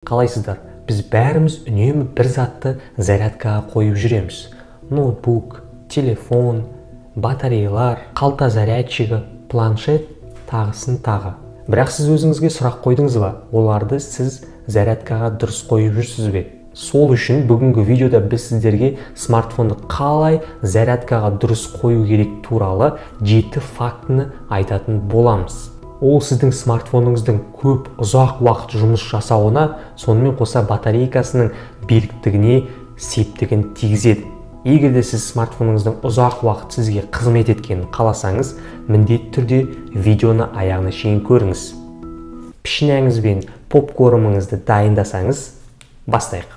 Қалайсыздар? Біз бәріміз үнемі бір затты зарядкаға қойып жүреміз. Ноутбук, телефон, батареялар, қалта зарядчигі, планшет, тағысын тағы. Бірақ сіз өзіңізге сұрақ қойдыңыз ба? Оларды сіз зарядкаға дұрыс қойып жүрсіз бе? Сол үшін бүгінгі видеода біз сіздерге смартфонды қалай зарядкаға дұрыс қою керек туралы 7 фактіні айтатын боламыз. Ол сіздің смартфоныңыздың көп ұзақ уақыт жұмыс жасауына, сонымен қоса батарейкасының беріктігіне септігін тигізеді. Егер де сіз смартфоныңыздың ұзақ уақыт сізге қызмет еткенін қаласаңыз, міндетті түрде видеоны аяғына шейін көріңіз. Пішінәңіз бен попкорныңызды дайындасаңыз, бастайық.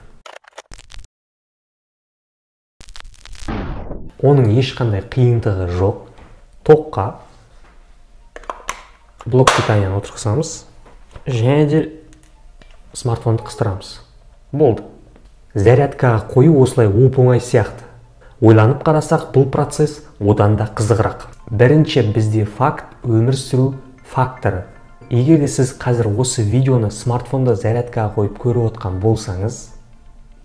Оның ешқандай қиындығы жоқ. Тоққа блок питанияны отырғызамыз, және де смартфонды қыстырамыз. Болды. Зарядкаға қою осылай оп-оңай сияқты. Ойланып қарасақ, бұл процесс одан да қызығырақ. Бірінші бізде факт өмір сүру факторы. Егер де сіз қазір осы видеоны смартфонда зарядкаға қойып көріп отқан болсаңыз,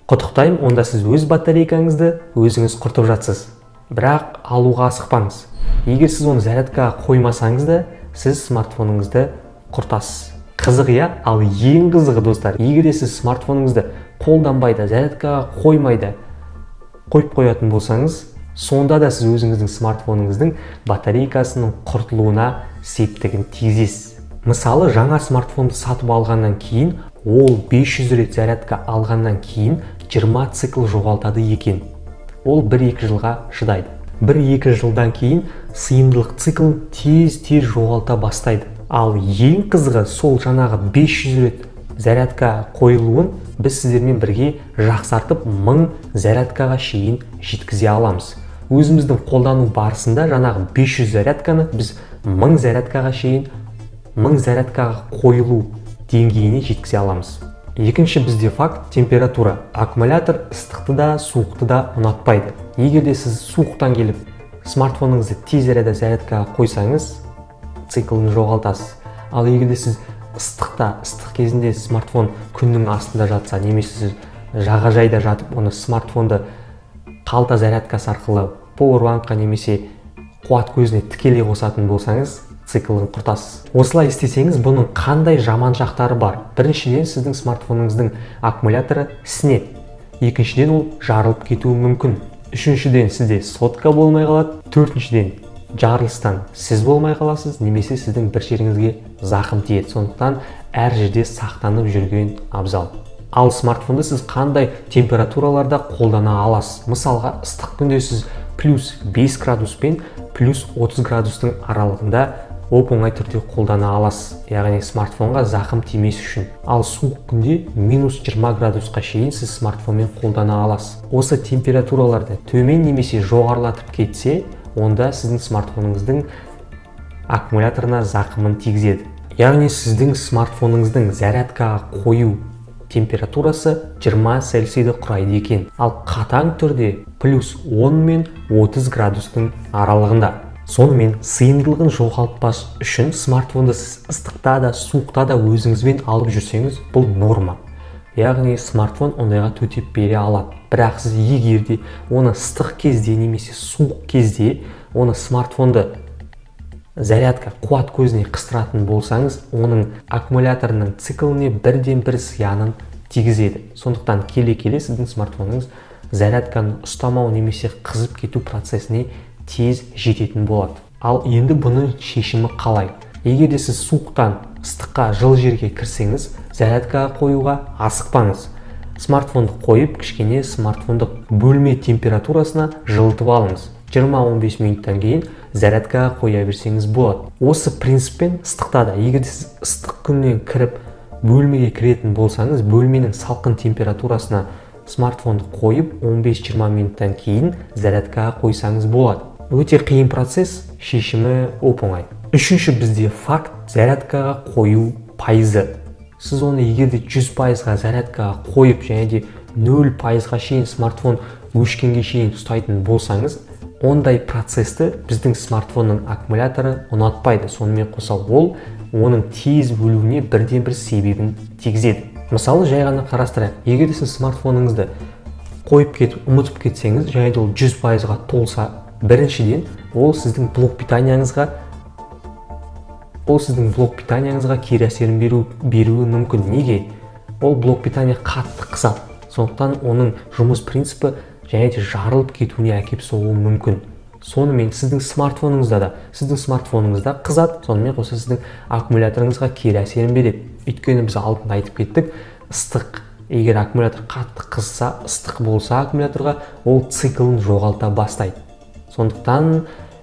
құттықтаймын, онда сіз өз батарейкаңызды өзіңіз құртып жатсыз. Бірақ алуға асықпаңыз. Егер сіз оны зарядкаға қоймасаңыз да, сіз смартфоныңызды құртасыз. Қызық, иә? Ал ең қызығы, достар, егер де сіз смартфоныңызды қолданбайды, зарядкаға қоймайды, қойып қоятын болсаңыз, сонда да сіз өзіңіздің смартфоныңыздың батарейкасының құртылуына септігін тигізесіз. Мысалы, жаңа смартфонды сатып алғаннан кейін, ол 500 рет зарядка алғаннан кейін 20 цикл жоғалтады екен. Ол 1-2 жылға шыдайды. 1-2 жылдан кейін сыйымдылық циклын тез жоғалта бастайды. Ал ең қызығы, сол жаңағы 500 рет зарядка қойылуын біз сіздермен бірге жақсартып 1000 зарядкаға шейін жеткізе аламыз. Өзіміздің қолдану барысында жаңағы 500 зарядканы біз 1000 зарядкаға шейін 1000 зарядкаға қойылу деңгейіне жеткізе аламыз. Екінші бізде факт температура. Аккумулятор ыстықты да, суықты да ұнатпайды. Егер де сіз суықтан келіп смартфоныңызды тез арада зарядкаға қойсаңыз, циклын жоғалтасыз. Ал егер де сіз ыстық кезінде смартфон күннің астында жатса, немесе сіз жағажайда жатып, оны смартфонды қалта зарядкасы арқылы пауэрбанкқа немесе қуат көзіне тікелей қосатын болсаңыз, циклын құртасыз. Осылай істесеңіз, бұның қандай жаман жақтары бар? Біріншіден, сіздің смартфоныңыздың аккумуляторы сінеді. Екіншіден, ол жарылып кетуі мүмкін. Үшіншіден, сізде сотка болмай қалады. Төртіншіден, жарылыстан сіз болмай қаласыз, немесе сіздің бір жеріңізге зақым тиеді. Сондықтан әр жерде сақтанып жүрген абзал. Ал смартфонды сіз қандай температураларда қолдана аласыз? Мысалға, ыстық күнде сіз +5 градус пен +30 градустың аралығында оп-оңай түрде қолдана аласыз, яғни смартфонға зақым тимес үшін. Ал суық күнде -20 градусқа шейін сіз смартфонмен қолдана аласыз. Осы температураларды төмен немесе жоғарылатып кетсе, онда сіздің смартфоныңыздың аккумуляторына зақымын тигізеді. Яғни сіздің смартфоныңыздың зарядкаға қою температурасы 20 цельсийді құрайды екен. Ал қатаң түрде +10 мен 30 градустың аралығында. Сонымен сыйымдылығын жоғалтпас үшін смартфонды сіз ыстықта да, суықта да өзіңізбен алып жүрсеңіз, бұл норма. Яғни смартфон ондайға төтеп бере алады. Бірақ сіз егер де оны ыстық кезде немесе суық кезде оны смартфонды зарядка қуат көзіне қыстыратын болсаңыз, оның аккумуляторының цикліне бірден-бір зиянын тигізеді. Сондықтан келе-келе сіздің смартфоныңыз зарядканы ұстамау немесе қызып кету процесіне тез жететін болады. Ал енді бұның шешімі қалай? Егер де сіз суықтан ыстыққа, жылы жерге кірсеңіз, зарядкаға қоюға асықпаңыз. Смартфонды қойып, кішкене смартфонды бөлме температурасына жылытып алыңыз. 20-15 минуттан кейін зарядкаға қоя берсеңіз болады. Осы принциппен ыстықта да, егер де сіз ыстық күннен кіріп бөлмеге кіретін болсаңыз, бөлменің салқын температурасына смартфонды қойып 15-20 минуттан кейін зарядкаға қойсаңыз болады. Өте қиын процесс, шешімі оп-оңай. Үшінші бізде факт зарядкаға қою пайызы. Сіз оны егер де 100%-ға зарядкаға қойып, және де 0%-ға шейін смартфон өшкенге шейін ұстайтын болсаңыз, ондай процесті біздің смартфонның аккумуляторы ұнатпайды. Сонымен қоса ол оның тез өлуіне бірден бір себебін тигізеді. Мысалы жай ғана қарастырайық, егер сіз смартфоныңызды қойып кетіп ұмытып кетсеңіз, және де ол 100%-ға толса, біріншіден ол сіздің блок питанияңызға кері әсерін беруі мүмкін. Неге? Ол блок питания қатты қысады. Сондықтан оның жұмыс принципі және де жарылып кетуіне әкеп соғуы мүмкін. Сонымен сіздің смартфоныңызда қызады, сонымен қоса сіздің аккумуляторыңызға кері әсерін береді. Өйткені біз алдында айтып кеттік, ыстық, егер аккумулятор қатты қызса, ыстық болса аккумуляторға, ол циклын жоғалта бастайды. Сондықтан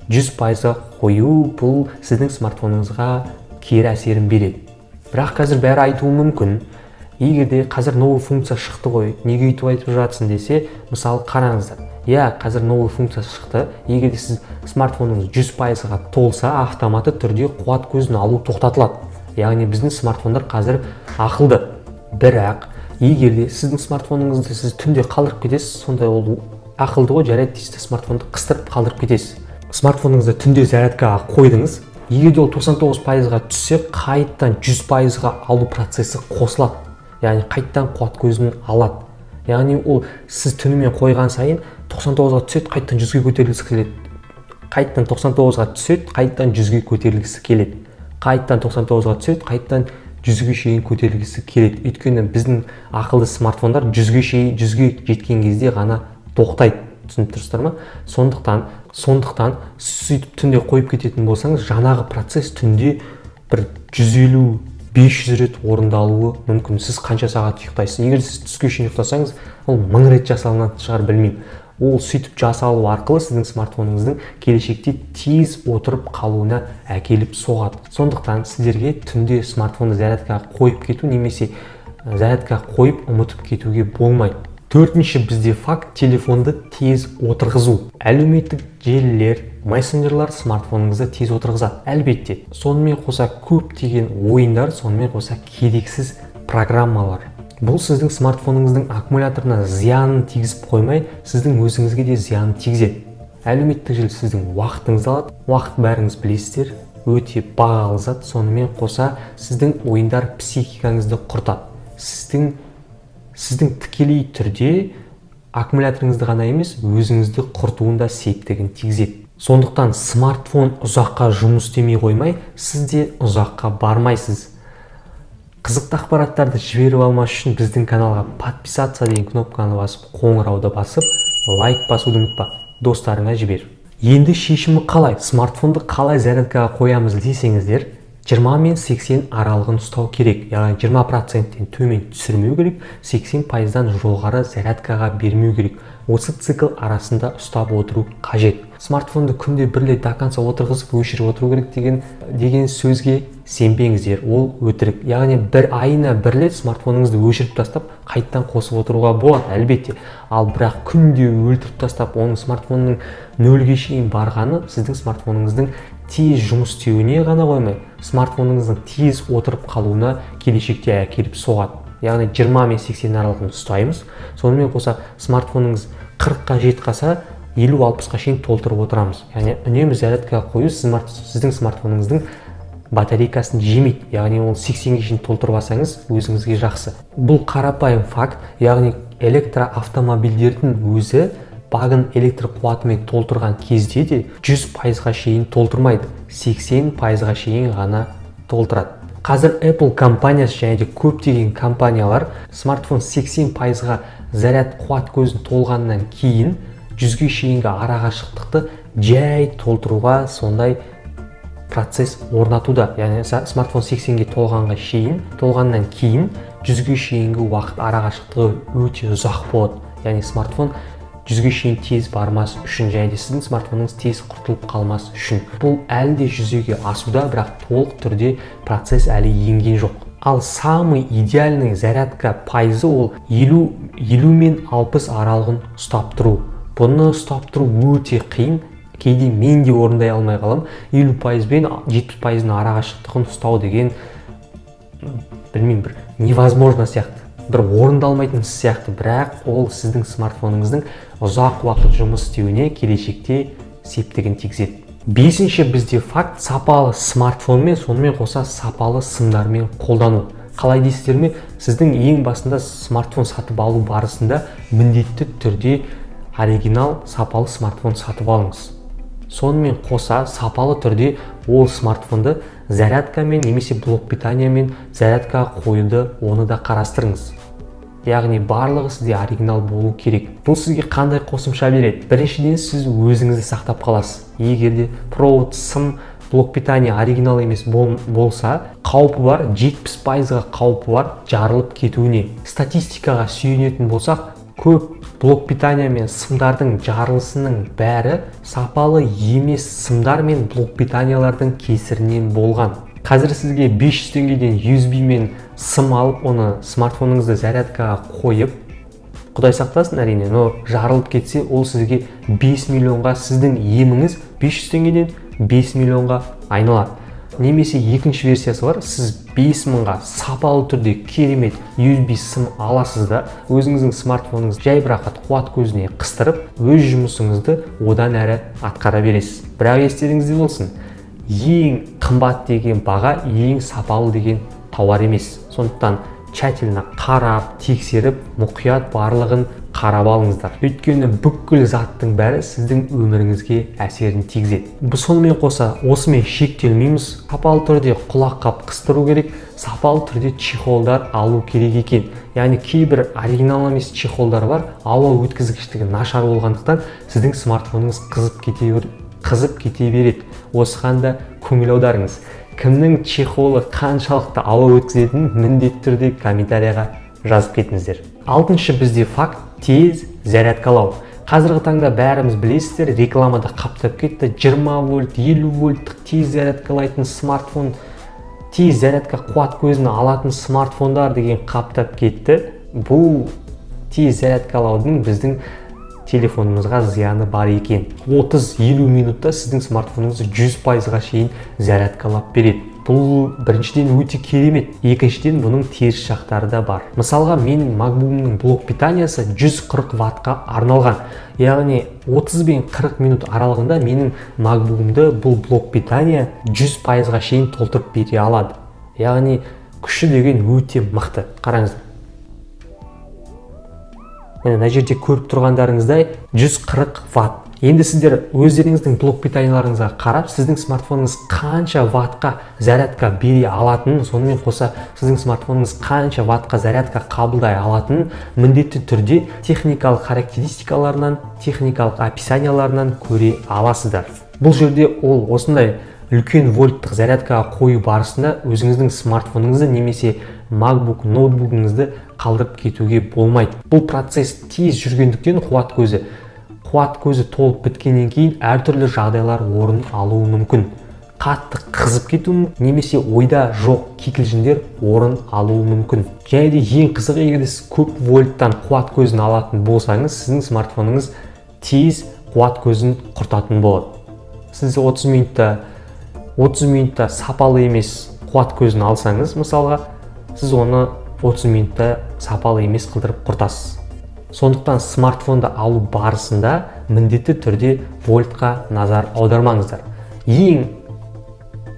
100%-ға қою бұл сіздің смартфоныңызға кері әсерін береді. Бірақ қазір бәрі айтуы мүмкін, егер де қазір новый функция шықты ғой, неге өйтіп айтып жатсың десе, мысалы қараңыздар. Қазір новый функция шықты. Егер де сіз смартфоныңыз 100%-ға толса, автоматты түрде қуат көзін алу тоқтатылады. Яғни біздің смартфондар қазір ақылды. Бірақ егер де сіздің смартфоныңызды сіз түнде қалдырып кетесіз, сонда ол ақылды ғой, жарайды дейсіз, смартфонды қыстырып қалдырып кетесіз. Смартфоныңызды түнде зарядкаға қойдыңыз. Егер де ол 99%-ға түссе, қайттан 100%-ға алу процесі қосылады. Яғни қайттан қуат көзін алады. Яғни ол сіз түнімен қойған сайын 99-ға түседі, қайттан 100-ге көтерілгісі келеді. Қайттан 99-ға түседі, қайттан 100-ге көтерілгісі келеді. Қайттан 99-ға түседі, қайттан 100-ге шейін көтерілгісі келеді. Өйткені біздің ақылды смартфондар 100-ге жеткен кезде ғана тоқтайды. Түсініп тұрсыздар ма? Сондықтан сөйтіп түнде қойып кететін болсаңыз, жаңағы процесс түнде бір 150-500 рет орындалуы мүмкін. Сіз қанша сағат ұйықтайсыз? Егер сіз түске шейін ұйықтасаңыз, ол 1000 рет жасалынатын шығар, білмеймін. Ол сөйтіп жасалу арқылы сіздің смартфоныңыздың келешекте тез отырып қалуына әкеліп соғады. Сондықтан сіздерге түнде смартфонды зарядкаға қойып кету немесе зарядкаға қойып ұмытып кетуге болмайды. Төртінші бізде факт — телефонды тез отырғызу. Әлеуметтік желілер, мессенджерлар смартфоныңызды тез отырғызады, әлбетте. Сонымен қоса көптеген ойындар, сонымен қоса керексіз программалар. Бұл сіздің смартфоныңыздың аккумуляторына зиянын тигізіп қоймай, сіздің өзіңізге де зиянын тигізеді. Әлеуметтік желі сіздің уақытыңызды алады. Уақыт бәріңіз білесіздер, өте бағалы зат. Сонымен қоса сіздің ойындар психикаңызды құртады. Сіздің тікелей түрде аккумуляторыңызды ғана емес, өзіңізді құртуында септігін тигізеді. Сондықтан смартфон ұзаққа жұмыс істемей қоймай, сіз де ұзаққа бармайсыз. Қызықты ақпараттарды жіберіп алмас үшін біздің каналға подписаться деген кнопканы басып, қоңырауды басып, лайк басуды ұмытпа, достарыңа жібер. Енді шешімі қалай? Смартфонды қалай зарядкаға қоямыз десеңіздер, 20 мен 80 аралығын ұстау керек. Яғни 20%-тен төмен түсірмеу керек, 80%-дан жоғары зарядкаға бермеу керек. Осы цикл арасында ұстап отыру қажет. Смартфонды күнде бір рет до конца отырғызып өшіріп отыру керек деген сөзге сенбеңіздер, ол өтірік. Яғни айына бір рет смартфоныңызды өшіріп тастап, қайттан қосып отыруға болады, әлбетте. Ал бірақ күнде өлтіріп тастап, оның смартфонның 0-ге шейін барғаны сіздің смартфоныңыздың тез жұмыс істеуіне ғана қоймай, смартфоныңыздың тез отырып қалуына келешекте әкеліп соғады. Яғни 20 мен 80 аралығын ұстаймыз. Сонымен қоса смартфоныңыз 40-қа жетқаса, 50-60-қа шейін толтырып отырамыз. Яғни үнемі зарядкаға қою сіздің смартфоныңыздың батарейкасын жемейді. Яғни ол 80-ге шейін толтырып алсаңыз, өзіңізге жақсы. Бұл қарапайым факт. Яғни электроавтомобильдердің өзі багын электр қуатымен толтырған кезде де 100%-ға шейін толтырмайды, 80%-ға шейін ғана толтырады. Қазір Apple компаниясы және де көптеген компаниялар смартфон 80%-ға заряд қуат көзін толғаннан кейін 100-ге шейінгі арақашықтықты жай толтыруға сондай процесс орнатуда. Яғни смартфон 80-ге толғаннан кейін 100-ге шейінгі уақыт арақашықтығы өте ұзақ болады. Яғни смартфон 100-ге шейін тез бармас үшін және де сіздің смартфоныңыз тез құртылып қалмас үшін. Бұл әлі де жүзеге асуда, бірақ толық түрде процесс әлі енген жоқ. Ал самый идеальный зарядка пайызы ол 50 мен 60 аралығын ұстап тұру. Бұны ұстап тұру өте қиын. Кейде мен де орындай алмай қалам. 50% бен 70% арақашықтығын ұстау деген білмеймін, бір невозможно сияқты. Бір орындалмайтын сияқты, бірақ ол сіздің смартфоныңыздың ұзақ уақыт жұмыс істеуіне келешекте септігін тигізеді. Бесінші бізде факт — сапалы смартфонмен, сонымен қоса сапалы сымдармен қолдану. Қалай дейсіздер ме? Сіздің ең басында смартфон сатып алу барысында міндетті түрде оригинал сапалы смартфон сатып алыңыз. Сонымен қоса сапалы түрде ол смартфонды зарядкамен немесе блок питаниямен зарядкаға қоюды оны да қарастырыңыз. Яғни барлығы сізде оригинал болу керек. Бұл сізге қандай қосымша береді? Біріншіден сіз өзіңізді сақтап қаласыз. Егер де провод, сым, блок питания оригинал емес болса, қаупі бар, 70%-ға қаупі бар жарылып кетуіне. Статистикаға сүйенетін болсақ, көп блок питания мен сымдардың жарылысының бәрі сапалы емес сымдар мен блок питаниялардың кесірінен болған. Қазір сізге 500 теңгеден USB мен сым алып, оны смартфоныңызды зарядкаға қойып, Құдай сақтасын әрине, но жарылып кетсе, ол сізге 5 миллионға, сіздің еміңіз 500 теңгеден 5 миллионға айналады. Немесе екінші версиясы бар, сіз 5 мыңға сапалы түрде керемет USB сым аласыз да, өзіңіздің смартфоныңыз жай бірақат қуат көзіне қыстырып, өз жұмысыңызды одан әрі атқара бересіз. Бірақ естеріңізде болсын, ең қымбат деген баға ең сапалы деген тауар емес. Сондықтан тщательно қарап, тексеріп, мұқият барлығын қарап алыңыздар. Өйткені бүкіл заттың бәрі сіздің өміріңізге әсерін тигізеді. Сонымен қоса, осымен шектелмейміз. Сапалы түрде құлаққап қыстыру керек, сапалы түрде чехолдар алу керек екен. Яғни кейбір оригинал емес чехолдар бар, ауа өткізгіштігі нашар болғандықтан сіздің смартфоныңыз қызып кете береді. Осыған да көңіл аударыңыз. Кімнің чехолы қаншалықты ауа өткізетінін міндетті түрде комментарияға жазып кетіңіздер. Алтыншы бізде факт тез зарядкалау. Қазіргі таңда бәріміз білесіздер, рекламада қаптап кетті. 20 вольт, 50 вольттық тез зарядкалайтын смартфон, тез зарядка қуат көзін алатын смартфондар деген қаптап кетті. Бұл тез зарядкалаудың біздің телефонымызға зияны бар екен. 30-50 минутта сіздің смартфоныңыз 100%-ға шейін зарядкалап береді. Бұл біріншіден өте керемет. Екіншіден бұның теріс жақтары да бар. Мысалға, менің MacBook'ымның блок питаниясы 140 ваттқа арналған. Яғни 30 бен 40 минут аралығында менің MacBook'ымды бұл блок питания 100%-ға шейін толтырып бере алады. Яғни күші деген өте мықты. Қараңыздар. Мына жерде көріп тұрғандарыңыздай 140 ватт. Енді сіздер өздеріңіздің блок питанияларыңызға қарап, сіздің смартфоныңыз қанша ваттқа зарядка бере алатынын, сонымен қоса сіздің смартфоныңыз қанша ваттқа зарядка қабылдай алатынын міндетті түрде техникалық характеристикаларынан, техникалық описанияларынан көре аласыздар. Бұл жерде ол осындай үлкен вольттық зарядкаға қою барысында өзіңіздің смартфоныңызды немесе MacBook ноутбугыңызды қалдырып кетуге болмайды. Бұл процесс тез жүргендіктен қуат көзі толып біткеннен кейін әртүрлі жағдайлар орын алуы мүмкін. Қатты қызып кету немесе ойда жоқ кикілжіңдер орын алуы мүмкін. Және де ең қызығы, егер сіз көп вольттан қуат көзін алатын болсаңыз, сіздің смартфоныңыз тез қуат көзін құртатын болады. Сіз 30 минутта сапалы емес қуат көзін алсаңыз, мысалға, сіз оны 30 минутта сапалы емес қылдырып құртасыз. Сондықтан смартфонды алу барысында міндетті түрде вольтқа назар аудармаңыздар. Ең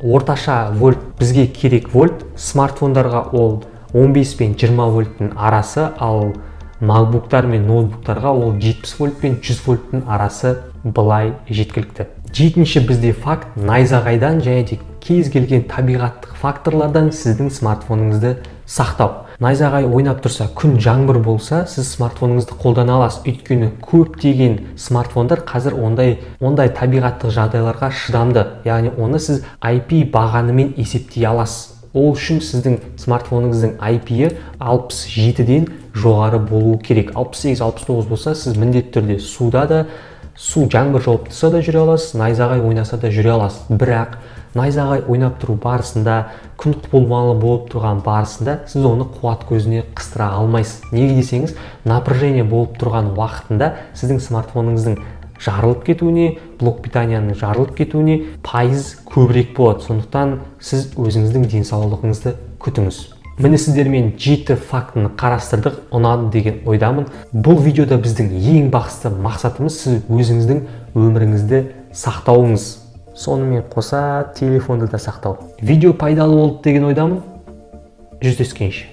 орташа вольт бізге керек вольт, смартфондарға ол 15 пен 20 вольттың арасы, ал MacBook'тар мен ноутбуктарға ол 70 вольт пен 100 вольттың арасы былай жеткілікті. Жетінші бізде факт найзағайдан және де кез келген табиғаттық факторлардан сіздің смартфоныңызды сақтау. Найзағай ойнап тұрса, күн жаңбыр болса, сіз смартфоныңызды қолдана аласыз. Өйткені көптеген смартфондар қазір ондай табиғаттық жағдайларға шыдамды. Яғни оны сіз IP бағанымен есептей аласыз. Ол үшін сіздің смартфоныңыздың IP-і 67-ден жоғары болуы керек. 68-69 болса, сіз міндетті түрде су жаңбыр жауып тұрса да жүре аласыз, найзағай ойнаса да жүре аласыз. Бірақ найзағай ойнап тұру барысында, күн құбылмалы болып тұрған барысында сіз оны қуат көзіне қыстыра алмайсыз. Неге десеңіз, напряжение болып тұрған уақытында сіздің смартфоныңыздың жарылып кетуіне, блок питанияның жарылып кетуіне пайыз көбірек болады. Сондықтан сіз өзіңіздің денсаулығыңызды күтіңіз. Міне сіздермен 7 фактыны қарастырдық, ұнады деген ойдамын. Бұл видеода біздің ең басты мақсатымыз сіз өзіңіздің өміріңізді сақтауыңыз. Сонымен қоса телефонды да сақтау. Видео пайдалы болды деген ойдамын. жүздескенше.